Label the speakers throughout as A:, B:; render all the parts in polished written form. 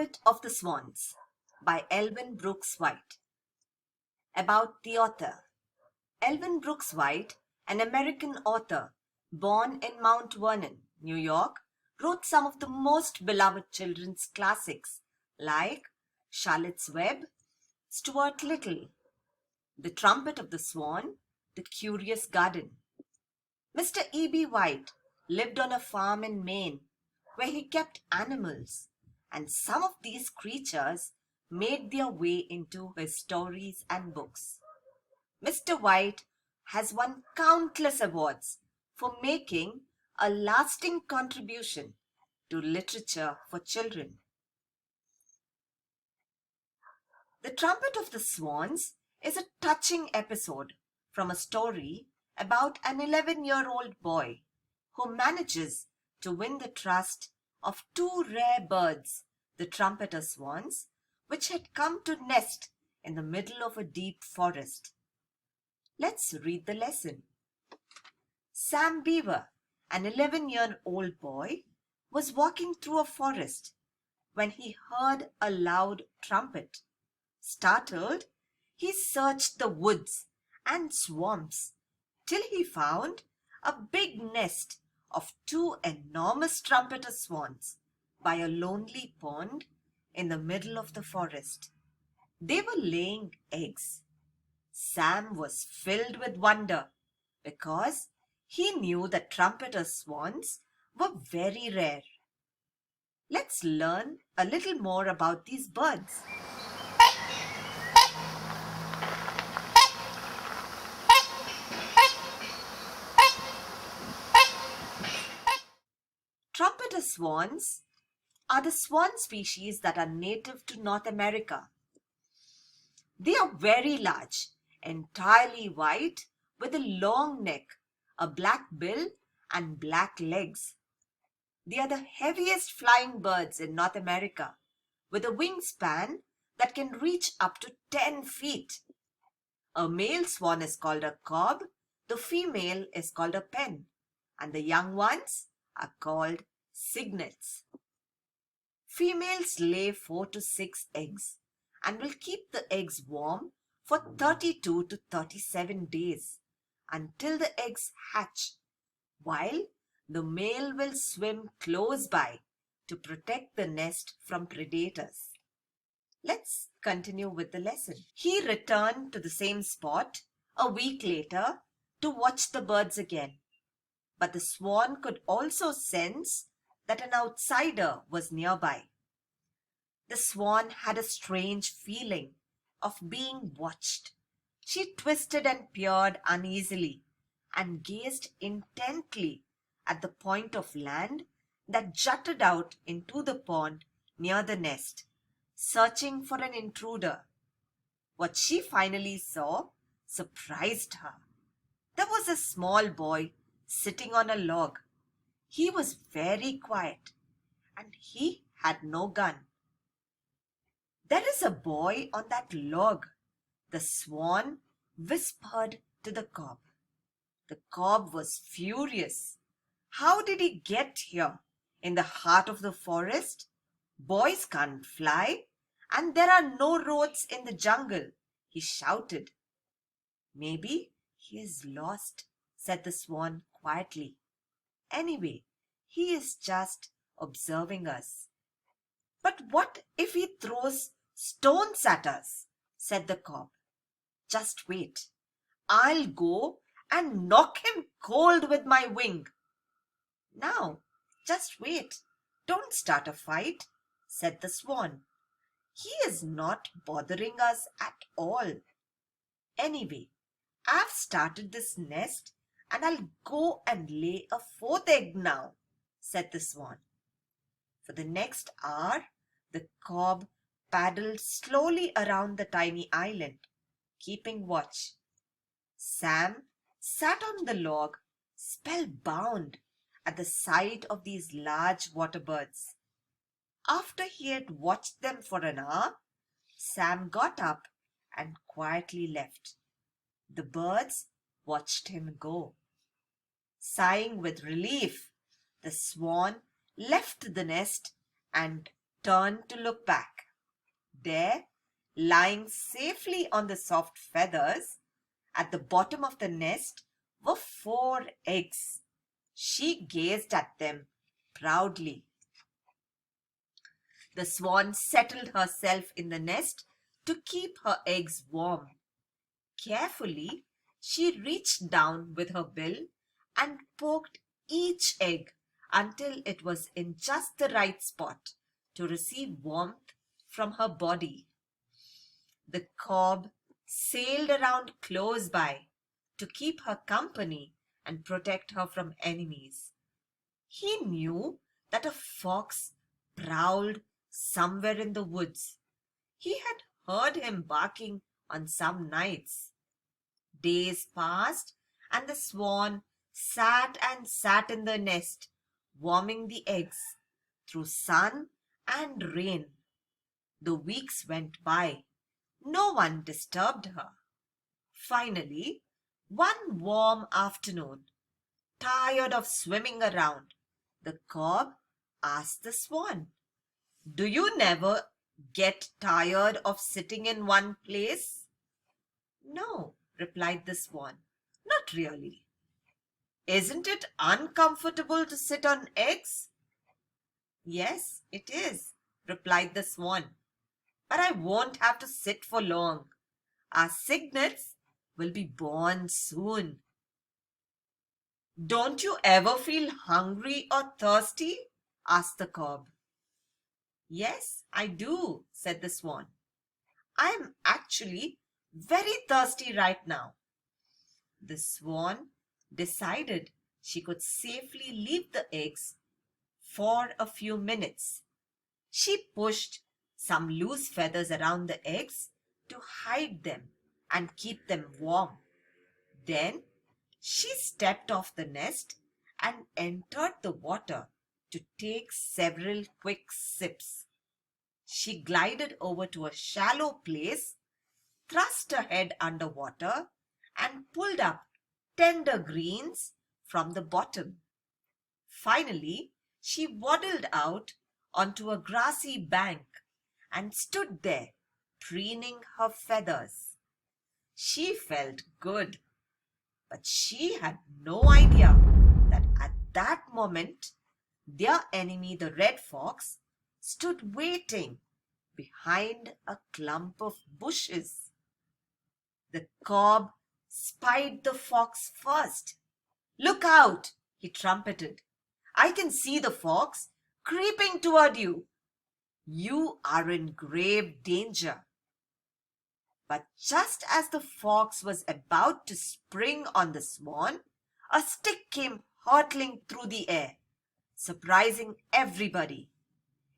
A: Trumpet of the Swans by Elvin Brooks White. About the author. Elvin Brooks White, an American author born in Mount Vernon, New York, wrote some of the most beloved children's classics like Charlotte's Web, Stuart Little, The Trumpet of the Swan, The Curious Garden. Mr. E.B. White lived on a farm in Maine where he kept animals, and some of these creatures made their way into his stories and books. Mr. White has won countless awards for making a lasting contribution to literature for children. The Trumpet of the Swans is a touching episode from a story about an 11-year-old boy who manages to win the trust of two rare birds, the trumpeter swans, which had come to nest in the middle of a deep forest. Let's read the lesson. Sam Beaver, an 11-year-old boy, was walking through a forest when he heard a loud trumpet. Startled, he searched the woods and swamps till he found a big nest of two enormous trumpeter swans by a lonely pond in the middle of the forest. They were laying eggs. Sam was filled with wonder because he knew that trumpeter swans were very rare. Let's learn a little more about these birds. Trumpeter swans are the swan species that are native to North America. They are very large, entirely white, with a long neck, a black bill, and black legs. They are the heaviest flying birds in North America, with a wingspan that can reach up to 10 feet. A male swan is called a cob, the female is called a pen, and the young ones are called cygnets. Females lay 4 to 6 eggs and will keep the eggs warm for 32 to 37 days until the eggs hatch, while the male will swim close by to protect the nest from predators. Let's continue with the lesson. He returned to the same spot a week later to watch the birds again, but the swan could also sense that an outsider was nearby. The swan had a strange feeling of being watched. She twisted and peered uneasily and gazed intently at the point of land that jutted out into the pond near the nest, searching for an intruder. What she finally saw surprised her. There was a small boy sitting on a log. He was very quiet, and he had no gun. "There is a boy on that log," the swan whispered to the cob. The cob was furious. How did he get here, in the heart of the forest? Boys can't fly, and there are no roads in the jungle, he shouted. "Maybe he is lost," said the swan quietly. "Anyway, he is just observing us." "But what if he throws stones at us?" said the cob. "Just wait. I'll go and knock him cold with my wing." "Now, just wait. Don't start a fight," said the swan. "He is not bothering us at all. Anyway, I've started this nest and I'll go and lay a 4th egg now," said the swan. For the next hour, the cob paddled slowly around the tiny island, keeping watch. Sam sat on the log, spellbound at the sight of these large water birds. After he had watched them for an hour, Sam got up and quietly left. The birds watched him go. Sighing with relief, the swan left the nest and turned to look back. There, lying safely on the soft feathers, at the bottom of the nest were 4 eggs. She gazed at them proudly. The swan settled herself in the nest to keep her eggs warm. Carefully, she reached down with her bill and poked each egg until it was in just the right spot to receive warmth from her body. The cob sailed around close by to keep her company and protect her from enemies. He knew that a fox prowled somewhere in the woods. He had heard him barking on some nights. Days passed, and the swan sat and sat in the nest, warming the eggs through sun and rain. The weeks went by. No one disturbed her. Finally, one warm afternoon, tired of swimming around, the cob asked the swan, "Do you never get tired of sitting in one place?" "No," replied the swan, "not really." "Isn't it uncomfortable to sit on eggs?" "Yes, it is," replied the swan, "but I won't have to sit for long. Our cygnets will be born soon." "Don't you ever feel hungry or thirsty?" asked the cob. "Yes, I do," said the swan. "I am actually very thirsty right now." The swan decided she could safely leave the eggs for a few minutes. She pushed some loose feathers around the eggs to hide them and keep them warm. Then she stepped off the nest and entered the water to take several quick sips. She glided over to a shallow place, thrust her head under water, and pulled up tender greens from the bottom. Finally, she waddled out onto a grassy bank and stood there, preening her feathers. She felt good, but she had no idea that at that moment their enemy, the red fox, stood waiting behind a clump of bushes. The cob spied the fox first. "Look out!" he trumpeted. "I can see the fox creeping toward you. You are in grave danger." But just as the fox was about to spring on the swan, a stick came hurtling through the air, surprising everybody.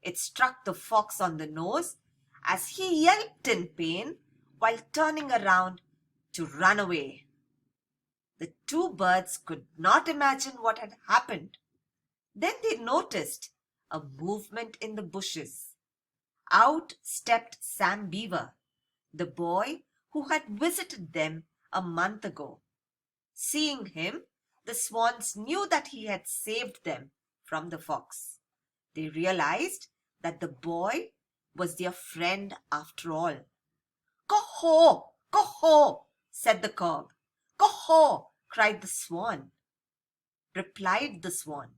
A: It struck the fox on the nose as he yelped in pain while turning around to run away. The two birds could not imagine what had happened. Then they noticed a movement in the bushes. Out stepped Sam Beaver, the boy who had visited them a month ago. Seeing him, the swans knew that he had saved them from the fox. They realized that the boy was their friend after all. "Go-ho! Go-ho!" said the cob. "Go-ho!" cried the swan. Replied the swan.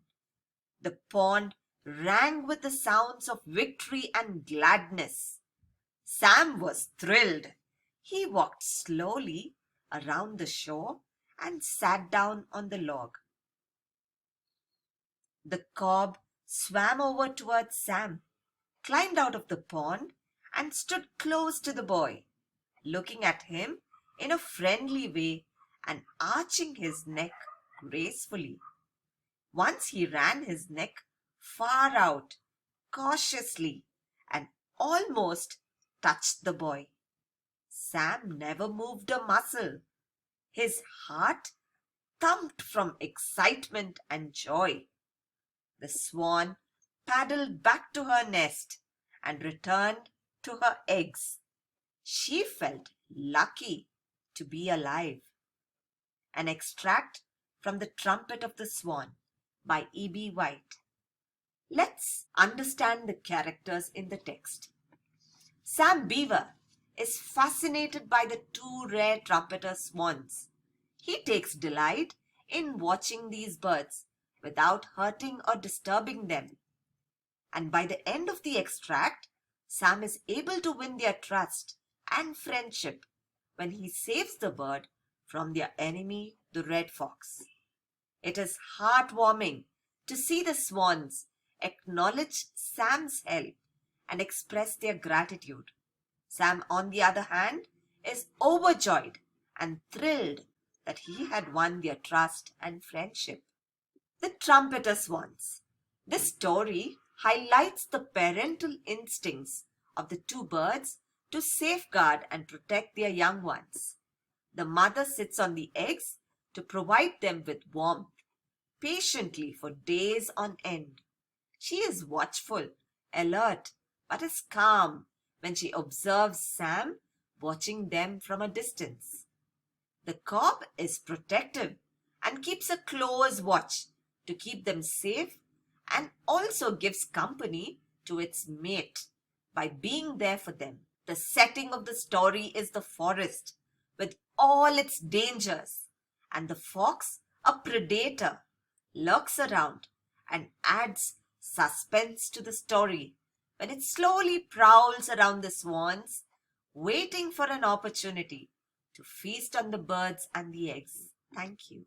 A: The pond rang with the sounds of victory and gladness. Sam was thrilled. He walked slowly around the shore and sat down on the log. The cob swam over towards Sam, climbed out of the pond, and stood close to the boy, looking at him in a friendly way and arching his neck gracefully. Once he ran his neck far out, cautiously, and almost touched the boy. Sam never moved a muscle. His heart thumped from excitement and joy. The swan paddled back to her nest and returned to her eggs. She felt lucky to be alive. An extract from the Trumpet of the Swan by E.B. White. Let's understand the characters in the text. Sam Beaver is fascinated by the two rare trumpeter swans. He takes delight in watching these birds without hurting or disturbing them. And by the end of the extract, Sam is able to win their trust and friendship when he saves the bird from their enemy, the red fox. It is heartwarming to see the swans acknowledge Sam's help and express their gratitude. Sam, on the other hand, is overjoyed and thrilled that he had won their trust and friendship. The Trumpeter Swans. This story highlights the parental instincts of the two birds to safeguard and protect their young ones. The mother sits on the eggs to provide them with warmth, patiently for days on end. She is watchful, alert, but is calm when she observes Sam watching them from a distance. The cob is protective and keeps a close watch to keep them safe, and also gives company to its mate by being there for them. The setting of the story is the forest with all its dangers, and the fox, a predator, lurks around and adds suspense to the story when it slowly prowls around the swans, waiting for an opportunity to feast on the birds and the eggs. Thank you.